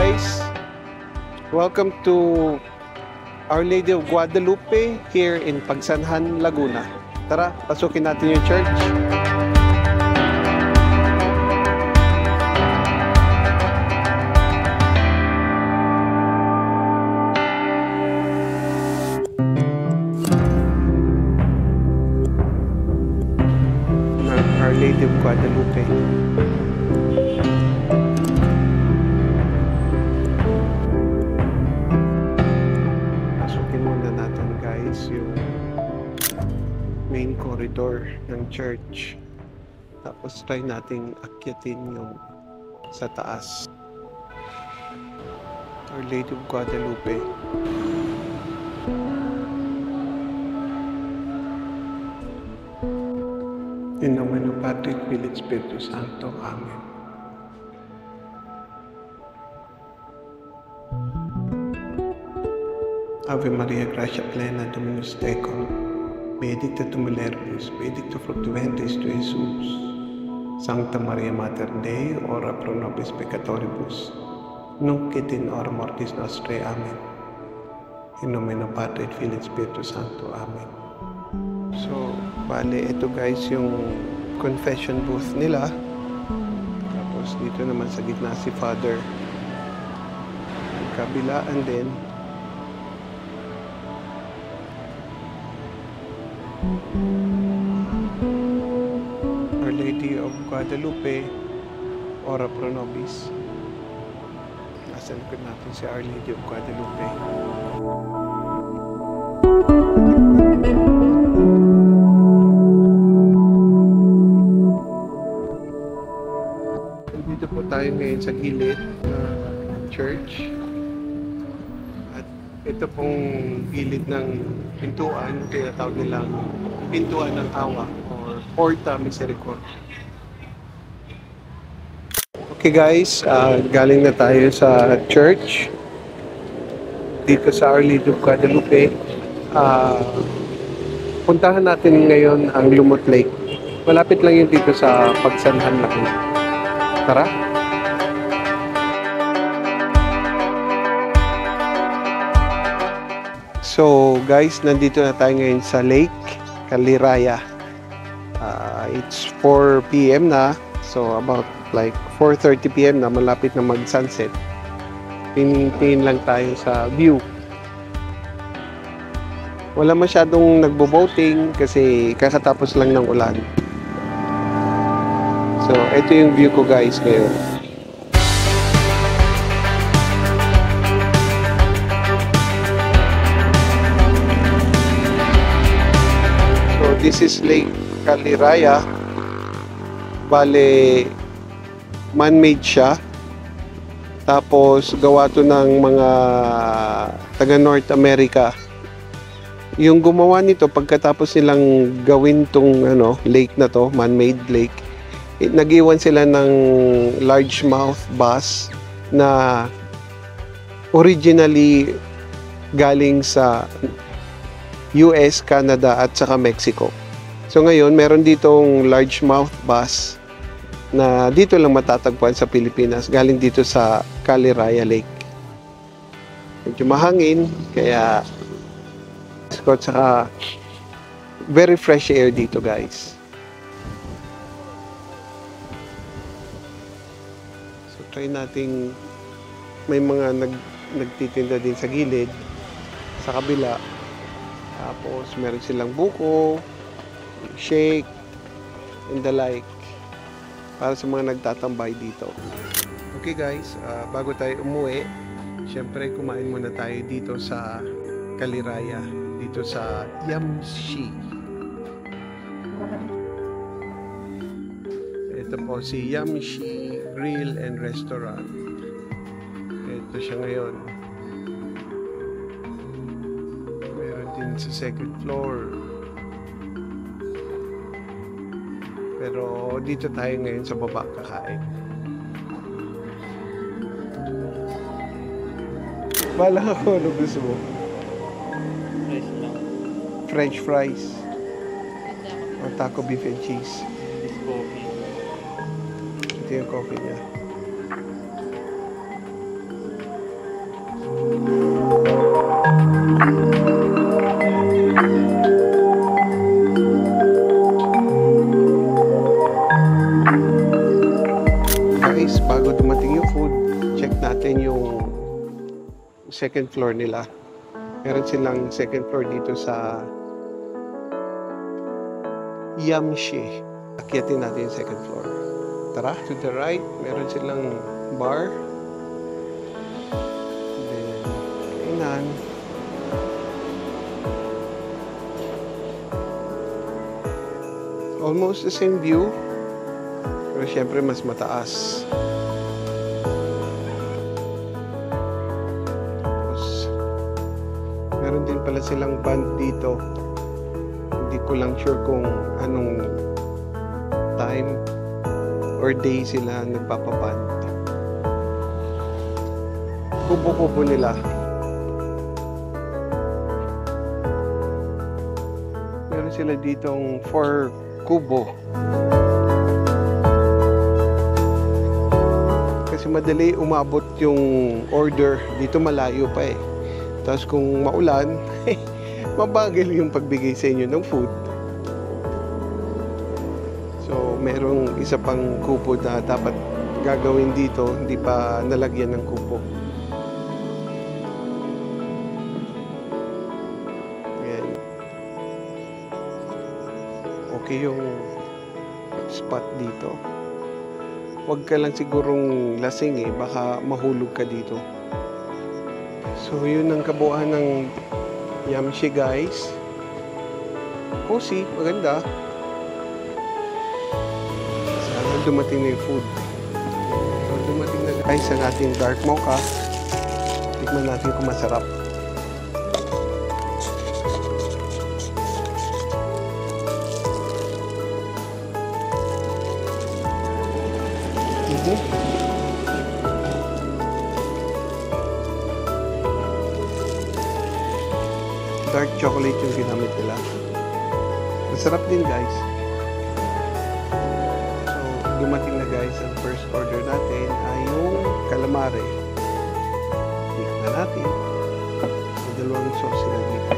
guys, welcome to Our Lady of Guadalupe here in Pagsanhan, Laguna. Tara, pasukin natin yung church. Our Lady of Guadalupe. Yung main corridor ng church, tapos try nating akyatin yung sa taas. Our Lady of Guadalupe. In nomine of Patri, Filii, Spiritus Sancto. Amen. Ave Maria, gratia plena, Dominus tecum, benedicta tu mulieribus, benedictus fructus ventris tui, Iesus. Sancta Maria Mater Dei, ora pro nobis peccatoribus, nunc et in hora mortis nostrae. Amen. In nomine Patri, Filii, Spiritus Sancto. Amen. So, bale, ito guys yung confession booth nila. Tapos dito naman sa gitna si Father. Ang kabilaan din. Our Lady of Guadalupe, ora pro nobis. Nasa likod natin si Our Lady of Guadalupe. Dito po tayo ngayon sa gilid ng church. Ito pong gilid ng pintuan, tinatawag nilang pintuan ng awa or Porta Misericordia. Okay guys, galing na tayo sa church dito sa Our Lady of Guadalupe. Puntahan natin ngayon ang Lumot Lake. Malapit lang yun dito sa Pagsanhan Laguna. Tara! So guys, nandito na tayo ngayon sa Lake Caliraya. It's 4 PM na. So about like 4:30 PM na, malapit na mag-sunset. Tingin lang tayo sa view. Wala masyadong nagbo-boating kasi kakatapos lang ng ulan. So ito yung view ko guys ngayon. This is Lake Caliraya. Bale, man-made siya. Tapos, gawa to ng mga taga North America. Yung gumawa nito, pagkatapos nilang gawin tong lake na to, man-made lake, nag-iwan sila ng largemouth bass na originally galing sa US, Canada at saka Mexico. So ngayon, meron ditong largemouth bass na dito lang matatagpuan sa Pilipinas, galing dito sa Caliraya Lake. Medyo mahangin, kaya saka very fresh air dito guys. So try nating, may mga nagtitinda din sa gilid, sa kabila. Tapos, meron silang buko, shake, and the like. Para sa mga nagtatambay dito. Okay guys, bago tayo umuwi, syempre kumain muna tayo dito sa Caliraya. Dito sa Yamshi. Ito po si Yamshi Grill and Restaurant. Ito siya ngayon. Sa second floor, pero dito tayo ngayon sa baba kakain. Bala ko ano gusto mo? French fries or taco beef and cheese. Ito yung coffee niya. natin yung second floor nila. Meron silang second floor dito sa Yamshi. Akyatin natin yung second floor. Tara, to the right, meron silang bar. Then, kainan. Almost the same view. Pero syempre mas mataas. Tapos, meron din pala silang band dito. Hindi ko lang sure kung anong time or day sila nagpapaband. Kubo-kubo nila. Meron sila ditong 4 kubo. Kasi madali umabot yung order. Dito malayo pa eh. Tapos kung maulan, mabagal yung pagbigay sa inyo ng food. So, merong isa pang kubo na dapat gagawin dito, hindi pa nalagyan ng kubo. Ayan. Okay yung spot dito. Huwag ka lang sigurong lasing eh, baka mahulog ka dito. So, yun ang kabuuan ng Yamshi, guys. Cozy, maganda. Sana dumating na yung food. So, dumating na guys ang ating dark mocha. Tikman natin kung masarap. Dark chocolate yung ginamit nila. Masarap din guys. So, dumating na guys ang first order natin ay yung calamari. Tikman natin. May dalawang sauce sila dito.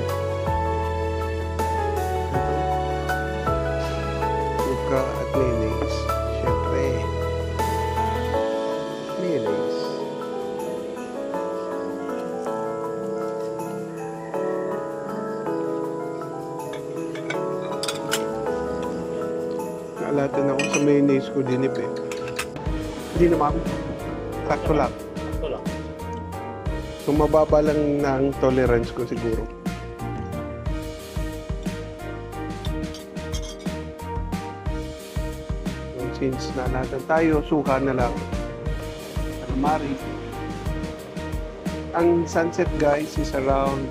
Suka at mayonnaise. Siyempre, mayonnaise. Naalatan ako sa mayonnaise ko dinip eh. Hindi naman. Sakto lang. Sakto lang. So, mababa lang ng tolerance ko siguro. So, since naalatan tayo, suka na lang. Calamari. Ang sunset guys is around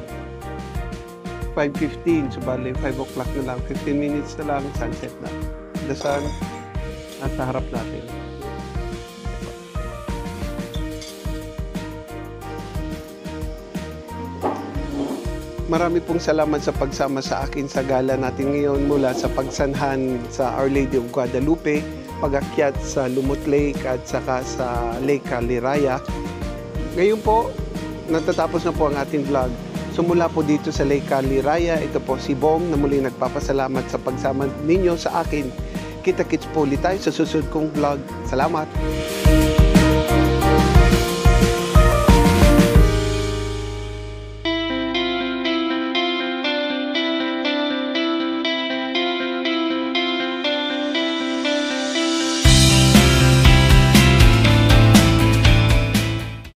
5:15. So, bali 5 o'clock na lang. 15 minutes na lang, sunset na. The sun nasa harap natin. Marami pong salamat sa pagsama sa akin sa gala natin ngayon mula sa pagsanhan sa Our Lady of Guadalupe, pag-akyat sa Lumut Lake at saka sa Lake Caliraya. Ngayon po, natatapos na po ang ating vlog. So mula po dito sa Lake Caliraya, ito po si Bong na muli nagpapasalamat sa pagsama ninyo sa akin. Kita-kits po ulit tayo sa susunod kong vlog. Salamat!